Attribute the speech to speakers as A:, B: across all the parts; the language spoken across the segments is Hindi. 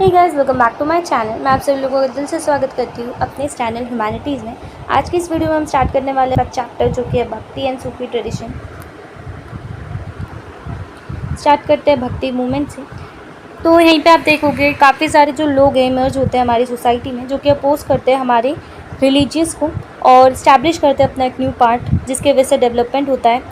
A: Hey guys, welcome back to my channel. मैं आप सभी लोगों का दिल से स्वागत करती हूँ अपने इस चैनल ह्यूमैनिटीज़ में। आज की इस वीडियो में हम स्टार्ट करने वाले हैं चैप्टर जो कि है भक्ति एंड सूफी ट्रेडिशन। स्टार्ट करते हैं भक्ति मूवमेंट से। तो यहीं पे आप देखोगे काफ़ी सारे जो लोग हैं इमर्ज होते हैं हमारी सोसाइटी में, जो कि अपोज करते हैं हमारे रिलीजियस को और इस्टेब्लिश करते हैं अपना एक न्यू पार्ट, जिसके वजह से डेवलपमेंट होता है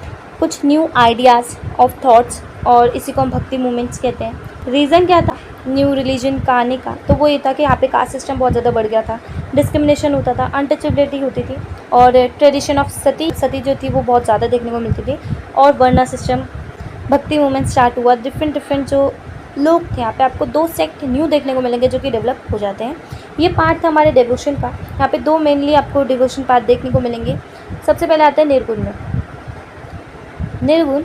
A: कुछ न्यू आइडियाज़ ऑफ थॉट्स, और इसी को हम भक्ति मूवमेंट्स कहते हैं। रीज़न क्या था न्यू रिलीजन का आने का? तो वो ये था कि यहाँ पे कास्ट सिस्टम बहुत ज़्यादा बढ़ गया था, डिस्क्रिमिनेशन होता था, अनटचेबिलिटी होती थी, और ट्रेडिशन ऑफ सती जो थी वो बहुत ज़्यादा देखने को मिलती थी, और वर्ना सिस्टम। भक्ति मूवमेंट स्टार्ट हुआ, डिफरेंट जो लोग थे यहाँ पे आपको दो सेक्ट न्यू देखने को मिलेंगे जो कि डेवलप हो जाते हैं। ये पार्ट था हमारे डिवोशन का। यहाँ पे दो मेनली आपको डिवोशन पार्ट देखने को मिलेंगे। सबसे पहले आता है निर्गुण में। निर्गुण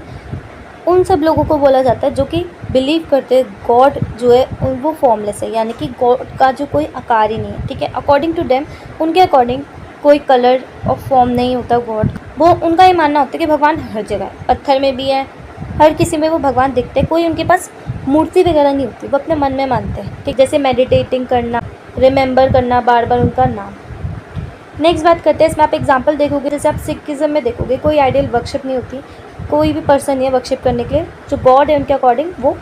A: उन सब लोगों को बोला जाता है जो कि बिलीव करते हैं गॉड जो है वो फॉर्मलेस है, यानी कि गॉड का जो कोई आकार ही नहीं है। ठीक है, अकॉर्डिंग टू देम, उनके अकॉर्डिंग कोई कलर और फॉर्म नहीं होता गॉड। वो उनका ये मानना होता है कि भगवान हर जगह है, पत्थर में भी है, हर किसी में वो भगवान दिखते हैं। कोई उनके पास मूर्ति वगैरह नहीं होती, वो अपने मन में मानते हैं। ठीक, जैसे मेडिटेटिंग करना, रिमेंबर करना बार बार उनका नाम। नेक्स्ट बात करते हैं, इसमें आप एग्जांपल देखोगे, जैसे आप सिखिज़्म में देखोगे कोई आइडियल वर्शिप नहीं होती, कोई भी पर्सन नहीं है वर्शिप करने के लिए। जो गॉड है उनके अकॉर्डिंग वो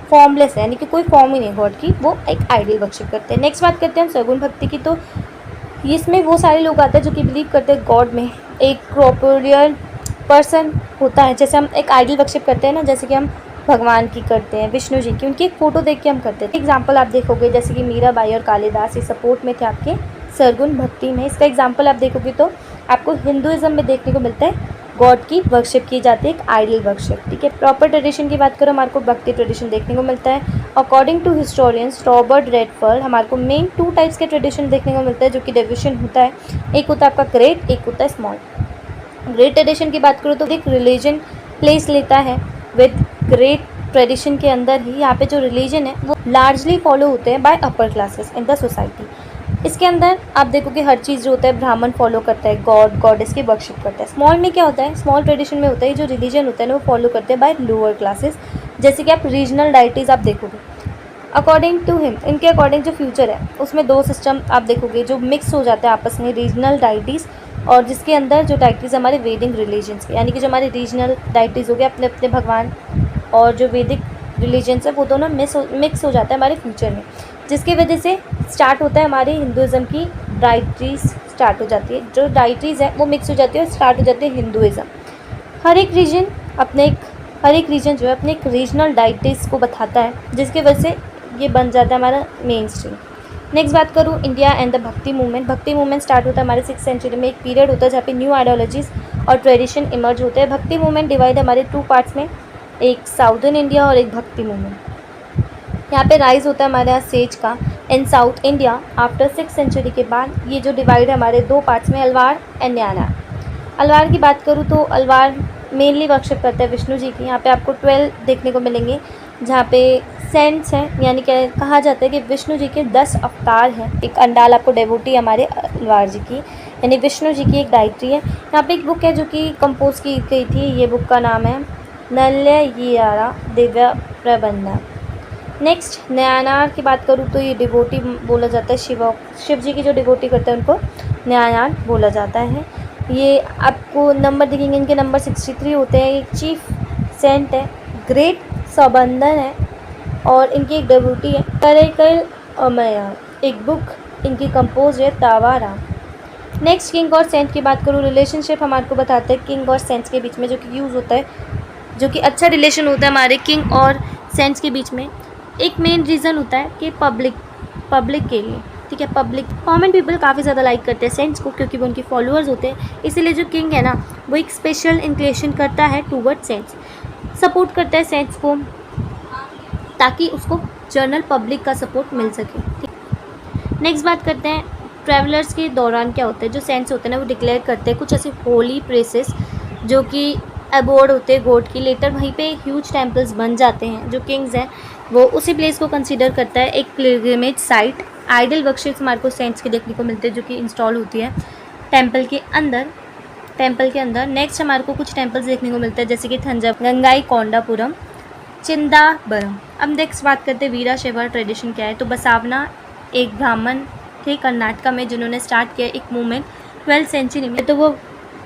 A: फॉर्मलेस है, यानी कि कोई फॉर्म ही नहीं गॉड की, वो एक आइडियल वर्शिप करते हैं। नेक्स्ट बात करते हैं हम सगुण भक्ति की। तो इसमें वो सारे लोग आते हैं जो कि बिलीव करते हैं गॉड में एक कॉर्पोरियल पर्सन होता है। जैसे हम एक आइडियल वर्शिप करते हैं ना, जैसे कि हम भगवान की करते हैं, विष्णु जी की, उनकी एक फ़ोटो देख के हम करते हैं। एग्जाम्पल आप देखोगे जैसे कि मीराबाई और कालिदास ये सपोर्ट में थे आपके सरगुण भक्ति में। इसका एग्जाम्पल आप देखोगे तो आपको हिंदुज़म में देखने को मिलता है, गॉड की वर्शिप की जाती है, एक आइडियल वर्शिप। ठीक है, प्रॉपर ट्रेडिशन की बात करो, हमारे को भक्ति ट्रेडिशन देखने को मिलता है। अकॉर्डिंग टू हिस्टोरियंस रॉबर्ट रेडफर्ड, हमारे को मेन 2 टाइप्स के ट्रेडिशन देखने को मिलता है जो कि डिविजन होता है। एक होता है आपका ग्रेट, एक होता है स्मॉल। ग्रेट ट्रेडिशन की बात करो तो एक रिलीजन प्लेस लेता है विद ग्रेट ट्रेडिशन के अंदर ही। यहाँ पे जो रिलीजन है वो लार्जली फॉलो होते हैं bye upper classes in the society. इसके अंदर आप देखोगे हर चीज़ जो होता है ब्राह्मण फॉलो करता है, गॉड गॉडेस की वर्शिप करता है। स्मॉल में क्या होता है, स्मॉल ट्रेडिशन में होता है जो रिलीजन होता है ना वो फॉलो करते हैं बाय लोअर क्लासेस। जैसे कि आप रीजनल डाइटीज़ आप देखोगे, अकॉर्डिंग टू हिम, इनके अकॉर्डिंग जो फ्यूचर है उसमें 2 सिस्टम आप देखोगे जो मिक्स हो जाते हैं आपस में, रीजनल डाइटीज़, और जिसके अंदर जो डाइटीज़ हमारे वेदिक रिलीजन्स के, यानी कि जो हमारे रीजनल डाइटीज़ हो गए अपने अपने भगवान, और जो वैदिक रिलीजन्स है वो दोनों मिक्स हो जाता है हमारे फ्यूचर में, जिसकी वजह से स्टार्ट होता है हमारे हिंदुज़म की डाइट्रीज स्टार्ट हो जाती है। जो डाइट्रीज है वो मिक्स हो जाती है और स्टार्ट हो जाती है हिंदुज़म। हर एक रीजन जो है अपने एक रीजनल डाइट्रीज को बताता है, जिसकी वजह से ये बन जाता है हमारा मेन स्ट्रीम। नेक्स्ट बात करूँ इंडिया एंड द भक्ति मूवमेंट। भक्ति मूवमेंट स्टार्ट होता है हमारे 6th सेंचुरी में। एक पीरियड होता है जहाँ पे न्यू आइडियोलॉजीज़ और ट्रेडिशन इमर्ज होते हैं। भक्ति मूवमेंट डिवाइड हमारे 2 पार्ट्स में, एक साउदर्न इंडिया और एक भक्ति मूवमेंट। यहाँ पे राइज होता है हमारे यहाँ सेज का in South India after 6th century के बाद। ये जो डिवाइड है हमारे 2 पार्ट्स में, अलवार एंड न्यानार। अलवार की बात करूँ तो अलवार मेनली वर्शिप करते हैं विष्णु जी की। यहाँ पे आपको 12 देखने को मिलेंगे जहाँ पे सेंट्स हैं, यानी कि कहा जाता है कि विष्णु जी के 10 अवतार हैं। एक अंडाल आपको डेवोटी हमारे अलवार जी की, यानी विष्णु जी की एक डायट्री है। यहाँ पे एक बुक है जो कि कंपोज की गई थी, ये बुक का नाम है नलयियारा दिव्य प्रबंधन। नेक्स्ट न्यानार की बात करूँ तो ये डिवोटी बोला जाता है, शिव जी की जो डिवोटी करते हैं उनको न्यानार बोला जाता है। ये आपको नंबर दिखेंगे, इनके नंबर 63 होते हैं। एक चीफ सेंट है, ग्रेट सबंदन है, और इनकी एक डिवोटी है करैकल अमया। एक बुक इनकी कंपोज है तावारा। नेक्स्ट किंग और सेंट की बात करूँ, रिलेशनशिप हमारे को बताते हैं किंग और सेंट्स के बीच में जो कि यूज़ होता है, जो कि अच्छा रिलेशन होता है हमारे किंग और सेंट्स के बीच में। एक मेन रीज़न होता है कि पब्लिक के लिए, ठीक है, पब्लिक कॉमन पीपल काफ़ी ज़्यादा लाइक करते हैं सेंट्स को, क्योंकि वो उनके फॉलोअर्स होते हैं। इसीलिए जो किंग है ना वो एक स्पेशल इंक्लेशन करता है टूवर्ड सेंट्स, सपोर्ट करता है सेंट्स को, ताकि उसको जनरल पब्लिक का सपोर्ट मिल सके। नेक्स्ट बात करते हैं ट्रैवलर्स के दौरान क्या होता है। जो सेंट्स होते हैं ना वो डिक्लेयर करते हैं कुछ ऐसे होली प्लेसेस जो कि अबोर्ड होते हैं गॉड की। लेटर वहीं पे ह्यूज टेम्पल्स बन जाते हैं। जो किंग्स हैं वो उसी प्लेस को कंसीडर करता है एक पिलग्रिमेज साइट। आइडल वर्शिप्स हमारे को सेंट्स के देखने को मिलते हैं जो कि इंस्टॉल होती है टेम्पल के अंदर। नेक्स्ट हमारे को कुछ टेम्पल्स देखने को मिलते हैं जैसे कि थंजावुर, गंगाई कोंडापुरम, चिंदाबरम। अब नेक्स्ट बात करते हैं वीरा शैव ट्रेडिशन क्या है। तो बसावना एक ब्राह्मण थे कर्नाटका में जिन्होंने स्टार्ट किया एक मूवमेंट 12th सेंचुरी में। तो वो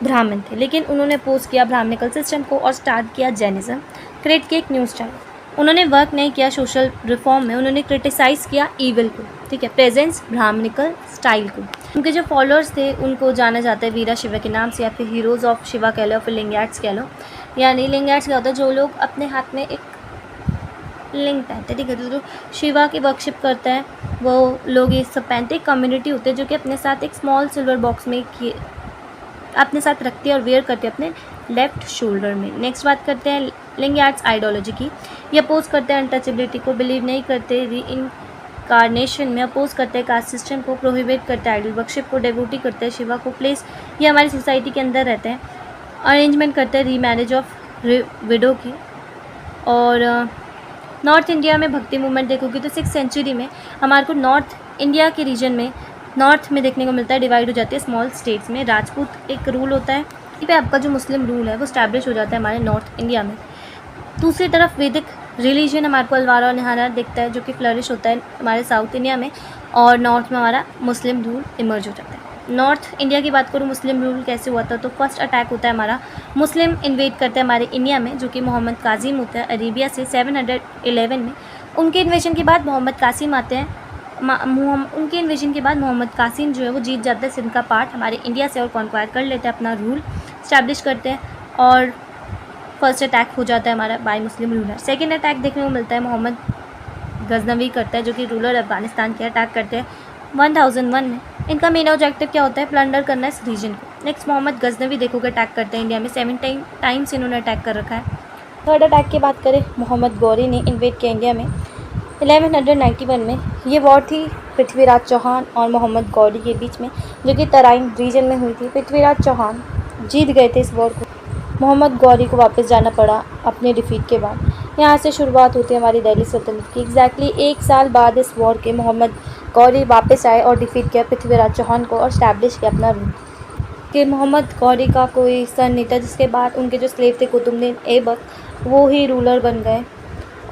A: ब्राह्मण थे लेकिन उन्होंने अपोज किया ब्राह्मणिकल सिस्टम को और स्टार्ट किया जैनिज़्म, क्रिएट किया एक न्यू स्टाइल। उन्होंने वर्क नहीं किया सोशल रिफॉर्म में, उन्होंने क्रिटिसाइज़ किया ईविल को, ठीक है, प्रेजेंस ब्राह्मणिकल स्टाइल को। उनके जो फॉलोअर्स थे उनको जाना जाता है वीरा शिवा के नाम से या फिर हीरोज़ ऑफ शिवा कह लो, फिर लिंगैट्स कह लो। यानी लिंगैट्स क्या होता है, जो लोग अपने हाथ में एक लिंग पहनते हैं, ठीक है, तो जो शिवा की वर्कशिप करता है वो लोग ये सब पहनते हैं। कम्युनिटी होते हैं जो कि अपने साथ एक स्मॉल सिल्वर बॉक्स में अपने साथ रखती है और वेयर करती है अपने लेफ्ट शोल्डर में। नेक्स्ट बात करते हैं लिंगैट्स आइडियोलॉजी की। ये अपोज करते हैं अनटचेबिलिटी को, बिलीव नहीं करते री इनकारनेशन में, अपोज करते हैं कास्ट सिस्टम को, प्रोहिबिट करते हैं आइडल वर्शिप को, डेवोटी करते हैं शिवा को, प्लेस ये हमारी सोसाइटी के अंदर रहते हैं, अरेंजमेंट करते हैं रीमैरिज ऑफ विडो की। और नॉर्थ इंडिया में भक्ति मूवमेंट देखोगे तो 6th सेंचुरी में हमारे को नॉर्थ इंडिया के रीजन में नॉर्थ में देखने को मिलता है, डिवाइड हो जाती है स्मॉल स्टेट्स में। राजपूत एक रूल होता है, इस पे आपका जो मुस्लिम रूल है वो स्टैब्लिश हो जाता है हमारे नॉर्थ इंडिया में। दूसरी तरफ वैदिक रिलीजन हमारे को अलवारा और निहारा दिखता है जो कि फ्लरिश होता है हमारे साउथ इंडिया में, और नॉर्थ में हमारा मुस्लिम रूल इमर्ज हो जाता है। नॉर्थ इंडिया की बात करूँ मुस्लिम रूल कैसे हुआ था, तो फर्स्ट अटैक होता है हमारा, मुस्लिम इन्वेड करते हैं हमारे इंडिया में, जो कि मोहम्मद कासिम होता है अरेबिया से 711 में। उनके इन्वेजन के बाद मोहम्मद कासिम आते हैं, उनके इन्वेजन के बाद मोहम्मद कासिम जो है वो जीत जाते हैं सिंध का पार्ट हमारे इंडिया से और कॉन्क्वायर कर लेते हैं, अपना रूल स्टैब्लिश करते हैं, और फर्स्ट अटैक हो जाता है हमारा बाय मुस्लिम रूलर। सेकेंड अटैक देखने को मिलता है मोहम्मद गजनवी करता है जो कि रूलर अफगानिस्तान के, अटैक करते हैं 1001 में। इनका मेन ऑब्जेक्टिव क्या होता है, प्लंडर करना इस रीजन को। नेक्स्ट मोहम्मद गजनवी देखोगे अटैक करते हैं इंडिया में, 7 टाइम्स इन्होंने अटैक कर रखा है। थर्ड अटैक की बात करें, मोहम्मद गौरी ने इन्वेड किया इंडिया में 1191 में। ये वॉर थी पृथ्वीराज चौहान और मोहम्मद गौरी के बीच में, जो कि तराइन रीजन में हुई थी। पृथ्वीराज चौहान जीत गए थे इस वॉर को, मोहम्मद गौरी को वापस जाना पड़ा अपने डिफीट के बाद। यहाँ से शुरुआत होती है हमारी दिल्ली सल्तनत की। एग्जैक्टली 1 साल बाद इस वॉर के मोहम्मद गौरी वापस आए और डिफीट किया पृथ्वीराज चौहान को और स्टैब्लिश किया अपना रूल। कि मोहम्मद गौरी का कोई सन नहीं था, जिसके बाद उनके जो स्लेव थे कुतुबुद्दीन ऐबक वो ही रूलर बन गए,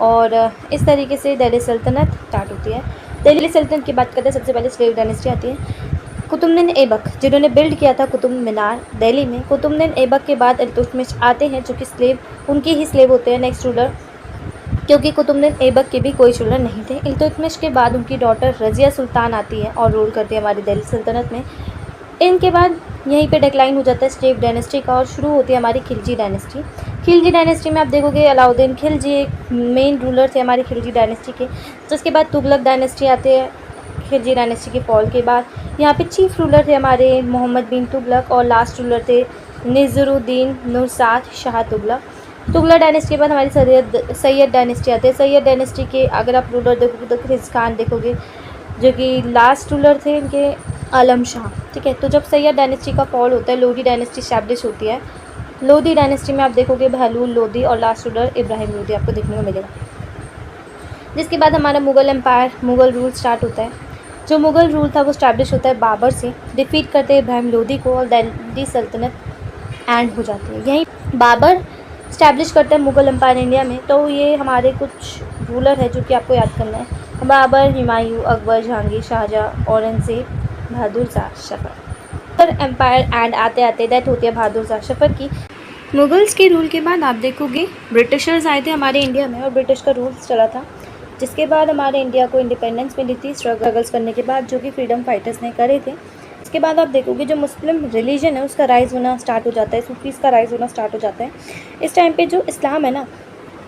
A: और इस तरीके से दिल्ली सल्तनत स्टार्ट होती है। दिल्ली सल्तनत की बात करते हैं, सबसे पहले स्लेव डायनेस्टी आती है। कुतुबुद्दीन ऐबक जिन्होंने बिल्ड किया था कुतुब मीनार दिल्ली में। कुतुबुद्दीन ऐबक के बाद इल्तुतमिश आते हैं जो कि स्लेव उनके ही स्लेव होते हैं नेक्स्ट रूलर, क्योंकि कुतुबुद्दीन ऐबक के भी कोई रूलर नहीं थे। इल्तुतमिश के बाद उनकी डॉटर रज़िया सुल्तान आती है और रूल करती है हमारी दिल्ली सल्तनत में। इनके बाद यहीं पे डिक्लाइन हो जाता है स्लेव डायनेस्टी का और शुरू होती है हमारी खिलजी डायनेस्टी। खिलजी डायनेस्टी में आप देखोगे अलाउद्दीन खिलजी एक मेन रूलर थे हमारी खिलजी डायनेस्टी के। जिसके बाद तुगलक डायनेस्टी आते हैं खिलजी डायनेस्टी के फॉल के बाद। यहाँ पे चीफ रूलर थे हमारे मोहम्मद बिन तुगलक और लास्ट रूलर थे निज़रुद्दीन नुरसाद शाह तुगलक। तुगलक डायनेस्टी के बाद हमारी सैयद डायनेस्टी आती है। सैयद डायनेस्टी के अगर आप रूलर देखोगे तो खिज़ खान देखोगे जो कि लास्ट रूलर थे इनके आलम शाह, ठीक है। तो जब सैयद डायनेस्टी का फॉल होता है लोधी डायनेस्टी स्टैब्लिश होती है। लोधी डायनेस्टी में आप देखोगे बहलूल लोधी और लास्ट रूलर इब्राहिम लोधी आपको देखने को मिलेगा। जिसके बाद हमारा Mughal empire Mughal rule start होता है। जो मुग़ल रूल था वो स्टैब्लिश होता है बाबर से, डिफीट करते हैं इब्राहिम लोधी को और दिल्ली सल्तनत एंड हो जाती है। यहीं बाबर स्टैब्लिश करते हैं मुग़ल एम्पायर इंडिया में। तो ये हमारे कुछ रूलर है जो कि आपको याद करना है, बाबर, हुमायूं, अकबर, जहांगीर, शाहजहाँ, औरंगज़ेब, बहादुर शाह जफ़र। एम्पायर एंड आते आते डेथ होती है बहादुर शाह जफ़र की। मुग़ल्स के रूल के बाद आप देखोगे ब्रिटिशर्स आए थे हमारे इंडिया में और ब्रिटिश का रूल चला था। जिसके बाद हमारे इंडिया को इंडिपेंडेंस मिली थी स्ट्रगल्स करने के बाद, जो कि फ्रीडम फाइटर्स ने करे थे। इसके बाद आप देखोगे जो मुस्लिम रिलीजन है उसका राइज़ होना स्टार्ट हो जाता है, सूफीज़ का राइज़ होना स्टार्ट हो जाता है। इस टाइम पे जो इस्लाम है ना,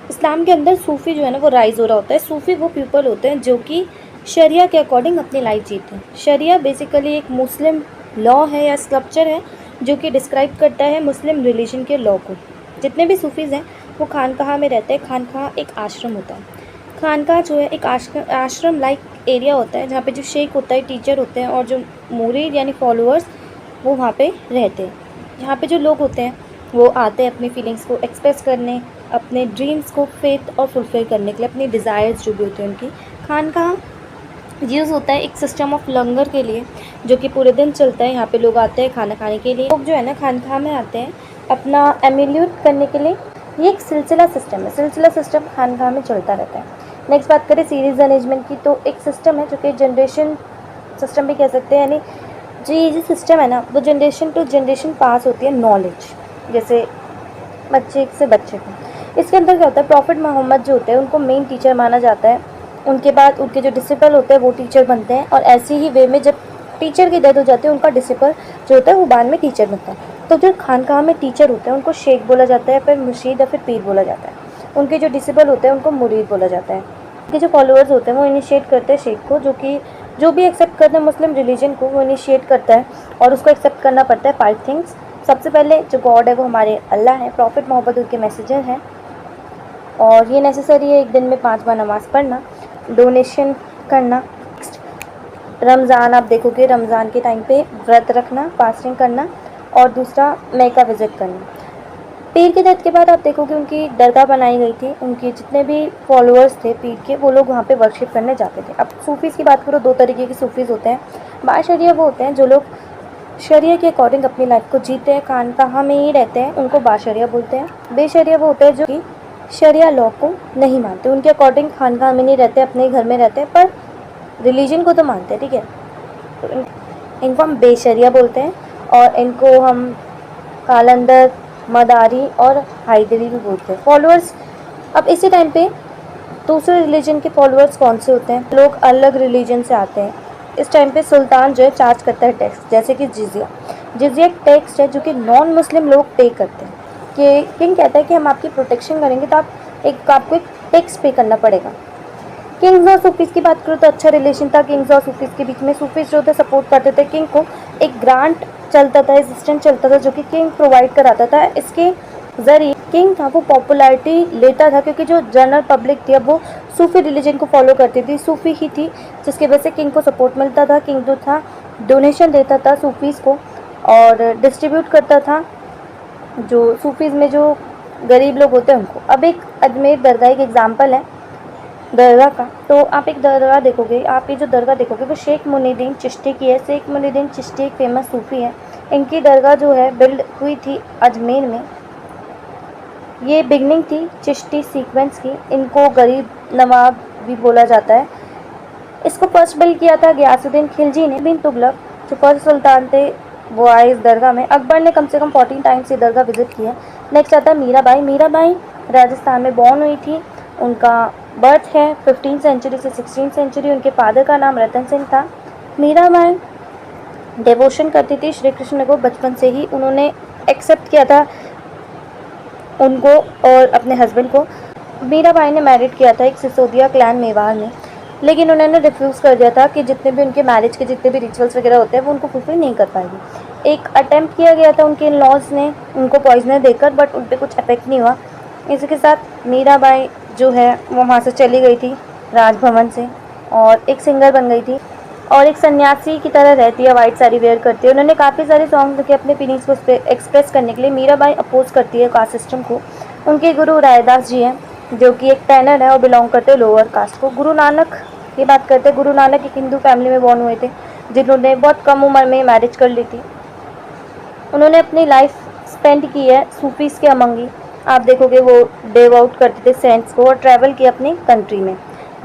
A: इस्लाम के अंदर सूफ़ी जो है ना वो राइज़ हो रहा होता है। सूफ़ी वो पीपल होते हैं जो कि शरिया के अकॉर्डिंग अपनी लाइफ जीते हैं। शरिया बेसिकली एक मुस्लिम लॉ है या स्क्रिप्चर है जो कि डिस्क्राइब करता है मुस्लिम रिलीजन के लॉ को। जितने भी सूफ़ीज़ हैं वो खानकाह में रहते हैं। खानकाह एक आश्रम होता है। खानकाह जो है एक आश्रम लाइक एरिया होता है जहाँ पे जो शेख होता है, टीचर होते हैं और जो मुरीद यानी फॉलोअर्स वो वहाँ पे रहते हैं। यहाँ पे जो लोग होते हैं वो आते हैं अपनी फीलिंग्स को एक्सप्रेस करने, अपने ड्रीम्स को फेथ और फुलफिल करने के लिए, अपनी डिज़ायर्स जो भी होते हैं उनकी। खानकाह यूज़ होता है एक सिस्टम ऑफ लंगर के लिए जो कि पूरे दिन चलता है। यहाँ पे लोग आते हैं खाना खाने के लिए। लोग जो है ना खानकाह में आते हैं अपना एम्यूलेट करने के लिए ये एक सिलसिला सिस्टम है, सिलसिला सिस्टम खानकाह में चलता रहता है। नेक्स्ट बात करें सीरीज अरेंजमेंट की, तो एक सिस्टम है जो कि जनरेशन सिस्टम भी कह सकते हैं, यानी जो ये जो सिस्टम है ना वो जनरेशन टू जनरेशन पास होती है नॉलेज, जैसे बच्चे से बच्चे को। इसके अंदर क्या होता है, प्रॉफिट मोहम्मद जो होते हैं उनको मेन टीचर माना जाता है, उनके बाद उनके जो डिसिपल होते हैं वो टीचर बनते हैं, और ऐसे ही वे में जब टीचर की डेथ हो जाती है उनका डिसिपल जो होता है वो बाद में टीचर बनता है। तो जो खानकाह में टीचर होते हैं उनको शेख बोला जाता है, फिर मुर्शीद या फिर पीर बोला जाता है। उनके जो डिसिपल होते हैं उनको मुरीद बोला जाता है। उनके जो फॉलोअर्स होते हैं वो इनिशिएट करते हैं शेख को, जो भी एक्सेप्ट करते हैं मुस्लिम रिलीजन को वो इनिशिएट करता है, और उसको एक्सेप्ट करना पड़ता है 5 थिंग्स। सबसे पहले जो गॉड है वो हमारे अल्लाह है, प्रॉफिट मोहम्मद उनके मैसेजर हैं, और ये नेसेसरी है एक दिन में 5 बार नमाज़ पढ़ना, डोनेशन करना। रमज़ान आप देखोगे, रमज़ान के टाइम पे व्रत रखना, फास्टिंग करना, और दूसरा मैका विज़िट करना। पीर की डेथ के बाद आप देखोगे उनकी दरगाह बनाई गई थी, उनके जितने भी फॉलोअर्स थे पीर के वो लोग वहाँ पे वर्शिप करने जाते थे। अब सूफ़ीज़ की बात करो, 2 तरीके के सूफ़ीज़ होते हैं। बाशरिया वो होते हैं जो लोग शरिया के अकॉर्डिंग अपनी लाइफ को जीते हैं, खानकाह में ही रहते हैं, उनको बाशरिया बोलते हैं। बेशरिया वो होते हैं जो कि शरिया लॉ को नहीं मानते, उनके अकॉर्डिंग खानकाह में नहीं रहते, अपने घर में रहते हैं, पर रिलीजन को तो मानते हैं, ठीक है। तो इनको हम बेशरिया बोलते हैं, और इनको हम कालंदर, मदारी और हाइदरी भी बोलते हैं। फॉलोअर्स, अब इसी टाइम पे दूसरे रिलीजन के फॉलोअर्स कौन से होते हैं, लोग अलग रिलीजन से आते हैं। इस टाइम पे सुल्तान जो है चार्ज करता है टैक्स, जैसे कि जिजिया। जिजिया एक टैक्स है जो कि नॉन मुस्लिम लोग पे करते हैं, कि किंग कहता है कि हम आपकी प्रोटेक्शन करेंगे तो आपको एक टैक्स पे करना पड़ेगा। किंग्स और सूफीज़ की बात करूँ तो अच्छा रिलेशन था किंग्स और सूफीज़ के बीच में। सूफीज़ जो थे सपोर्ट करते थे किंग को, एक ग्रांट चलता था, असिस्टेंट चलता था जो कि किंग प्रोवाइड कराता था। इसके ज़रिए किंग था वो पॉपुलैरिटी लेता था, क्योंकि जो जनरल पब्लिक थी अब वो सूफी रिलीजन को फॉलो करती थी, सूफी ही थी, जिसकी वजह से किंग को सपोर्ट मिलता था। किंग जो था डोनेशन देता था सूफीज़ को और डिस्ट्रीब्यूट करता था जो सूफीज़ में जो गरीब लोग होते हैं उनको। अब एक अजमेर दरगाह एक एग्जाम्पल है दरगाह का, तो आप एक दरगाह देखोगे, आप ये जो दरगाह देखोगे वो शेख मुनीद्दीन चिश्ती की है। शेख मुनीद्दीन चिश्ती एक फेमस सूफ़ी है। इनकी दरगाह जो है बिल्ड हुई थी अजमेर में। ये बिगनिंग थी चिश्ती सीक्वेंस की। इनको गरीब नवाब भी बोला जाता है। इसको फर्स्ट बिल्ड किया था गयासुद्दीन खिलजी ने। बिन तुगलक जो फर्स्ट सुल्तान थे वो आए इस दरगाह में। अकबर ने कम से कम 14 टाइम्स ये दरगाह विजिट किया। नेक्स्ट आता है मीराबाई। मीराबाई राजस्थान में बॉर्न हुई थी। उनका बर्थ है 15 सेंचुरी से 16 सेंचुरी। उनके फादर का नाम रतन सिंह था। मीराबाई डिवोशन करती थी श्री कृष्ण को। बचपन से ही उन्होंने एक्सेप्ट किया था उनको और अपने हस्बैंड को। मीराबाई ने मैरिड किया था एक सिसोदिया क्लैन मेवाड़ में, लेकिन उन्होंने रिफ्यूज़ कर दिया था कि जितने भी उनके मैरिज के जितने भी रिचुअल्स वगैरह होते हैं वो उनको फुलफिल नहीं कर पाएगी। एक अटैम्प्ट किया गया था उनके इन लॉज ने उनको पॉइजनर देकर, बट उन पर कुछ इफेक्ट नहीं हुआ। इसी के साथ मीराबाई जो है वो वहाँ से चली गई थी राजभवन से और एक सिंगर बन गई थी और एक सन्यासी की तरह रहती है, वाइट साड़ी वेयर करती है। उन्होंने काफ़ी सारे सॉन्ग लिखे अपने फीलिंग्स को एक्सप्रेस करने के लिए। मीराबाई अपोज करती है कास्ट सिस्टम को। उनके गुरु रायदास जी हैं जो कि एक टेनर है और बिलोंग करते हैं लोअर कास्ट को। गुरु नानक की बात करते हैं। गुरु नानक एक हिंदू फैमिली में बॉर्न हुए थे जिन्होंने बहुत कम उम्र में मैरिज कर ली थी। उन्होंने अपनी लाइफ स्पेंड की है सूफीज़ के अमंग ही। आप देखोगे वो डेव आउट करते थे सेंट्स को और ट्रैवल किया अपनी कंट्री में।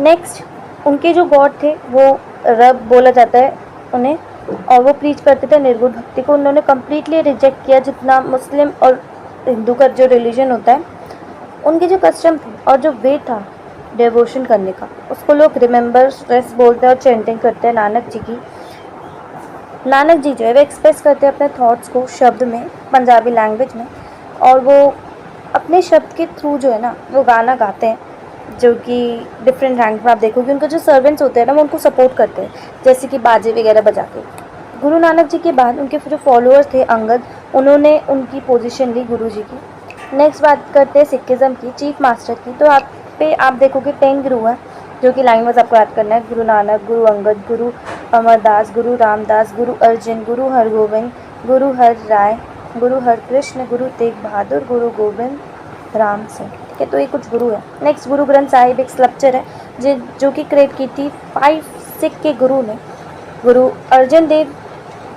A: नेक्स्ट उनके जो गॉड थे वो रब बोला जाता है उन्हें, और वो प्रीच करते थे निर्गुण भक्ति को। उन्होंने कम्प्लीटली रिजेक्ट किया जितना मुस्लिम और हिंदू का जो रिलीजन होता है उनके जो कस्टम थे और जो वे था डिवोशन करने का, उसको लोग रिमेंबर स्ट्रेस बोलते हैं और चैंटिंग करते हैं नानक जी की। नानक जी जो है वो एक्सप्रेस करते हैं अपने थॉट्स को शब्द में, पंजाबी लैंग्वेज में, और वो अपने शब्द के थ्रू जो है ना वो गाना गाते हैं जो कि डिफरेंट रैंक में आप देखोगे उनके जो सर्वेंट्स होते हैं ना वो उनको सपोर्ट करते हैं, जैसे कि बाजे वगैरह बजा के। गुरु नानक जी के बाद उनके जो फॉलोअर्स थे अंगद, उन्होंने उनकी पोजीशन ली गुरु जी की। नेक्स्ट बात करते हैं सिखिज़म की, चीफ मास्टर की। तो आप देखोगे 10 गुरु हैं जो कि लाइन वाइज आपको याद करना है। गुरु नानक, गुरु अंगद, गुरु अमरदास, गुरु रामदास, गुरु अर्जुन, गुरु हरगोविंद, गुरु हर राय, गुरु हरकृष्ण, गुरु तेग बहादुर, गुरु गोविंद राम सिंह। ठीक है, तो ये कुछ गुरु है। नेक्स्ट गुरु ग्रंथ साहिब एक स्कल्पचर है जो कि क्रिएट की थी 5 सिख के गुरु ने। गुरु अर्जन देव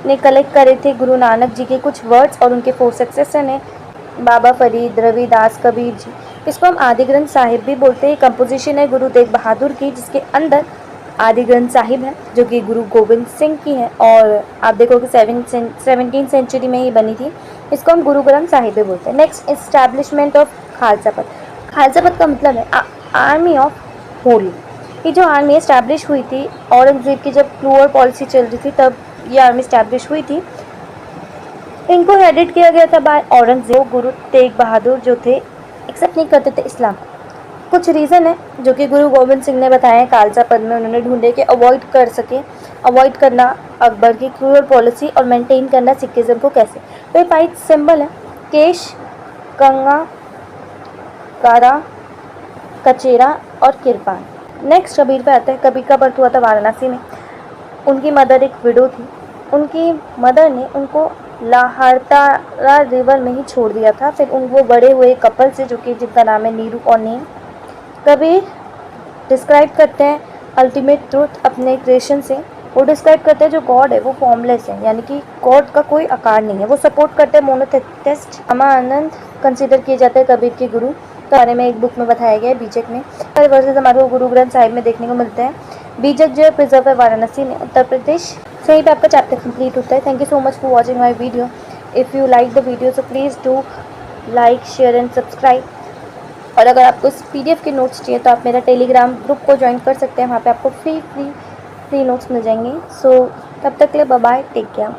A: ने कलेक्ट करे थे गुरु नानक जी के कुछ वर्ड्स और उनके 4 सक्सेसर ने बाबा फरीद, रविदास, कबीर जी, इसको हम आदि ग्रंथ साहिब भी बोलते हैं। कंपोजिशन है गुरु तेग बहादुर की, जिसके अंदर आदि ग्रंथ साहिब है जो कि गुरु गोविंद सिंह की है, और आप देखोगे 17वीं सेंचुरी में ही बनी थी। इसको हम गुरु ग्रंथ साहिब भी बोलते हैं। नेक्स्ट, एस्टैब्लिशमेंट ऑफ खालसा पंथ। खालसा पंथ का मतलब है आर्मी ऑफ होली। ये जो आर्मी इस्टेब्लिश हुई थी औरंगजेब की जब क्रूअर पॉलिसी चल रही थी, तब ये आर्मी इस्टेब्लिश हुई थी। इनको हेडेड किया गया था बाय औरंगजेब। गुरु तेग बहादुर जो थे एक्सेप्ट नहीं करते थे इस्लाम। कुछ रीज़न है जो कि गुरु गोविंद सिंह ने बताए हैं खालसा पंथ में, उन्होंने ढूंढे कि अवॉइड करना अकबर की क्रूअल पॉलिसी और मेंटेन करना सिखिज्म को कैसे। तो ये 5 सिंबल है, केश, कंगा, कारा, कचेरा और किरपान। नेक्स्ट कबीर पे आता है। कबीर का बर्थ हुआ था वाराणसी में। उनकी मदर एक विडो थी। उनकी मदर ने उनको लाहड़तारा रिवर में ही छोड़ दिया था। फिर वो बड़े हुए कपल से, जो कि जिनका नाम है नीरू और नीम। कबीर डिस्क्राइब करते हैं अल्टीमेट ट्रूथ अपने क्रिएशन से। वो डिस्क्राइब करते हैं जो गॉड है वो फॉर्मलेस है, यानी कि गॉड का कोई आकार नहीं है। वो सपोर्ट करते हैं मोनोथेइस्ट। रामानंद कंसिडर किए जाते हैं कबीर के गुरु के बारे में एक बुक में बताया गया है, बीजक में। सारे वर्सेस हमारे गुरु ग्रंथ साहिब में देखने को मिलते हैं। बीजक जो है प्रिजर्व है वाराणसी में, उत्तर प्रदेश। सो यहीं पे आपका चैप्टर कंप्लीट होता है। Thank you so much for watching my video. If you like the video so please do like, share and subscribe. और अगर आपको इस PDF के नोट्स चाहिए तो आप मेरा टेलीग्राम ग्रुप को ज्वाइन कर सकते हैं। वहाँ पे आपको फ्री नोट्स मिल जाएंगे। सो तब तक के लिए बाय बाय, टेक केयर।